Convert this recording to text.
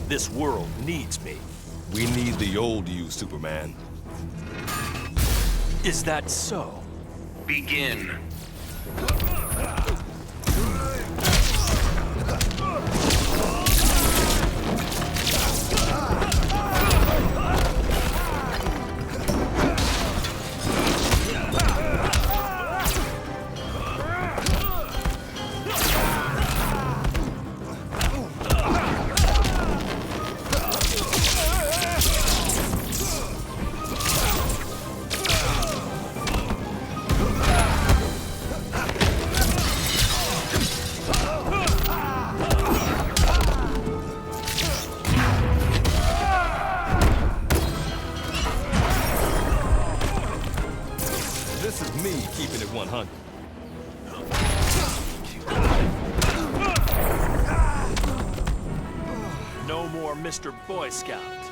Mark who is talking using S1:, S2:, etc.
S1: This world needs me.
S2: We need the old you, Superman.
S1: Is that so?
S3: Begin.
S2: This is me keeping it 100.
S1: No more Mr. Boy Scout.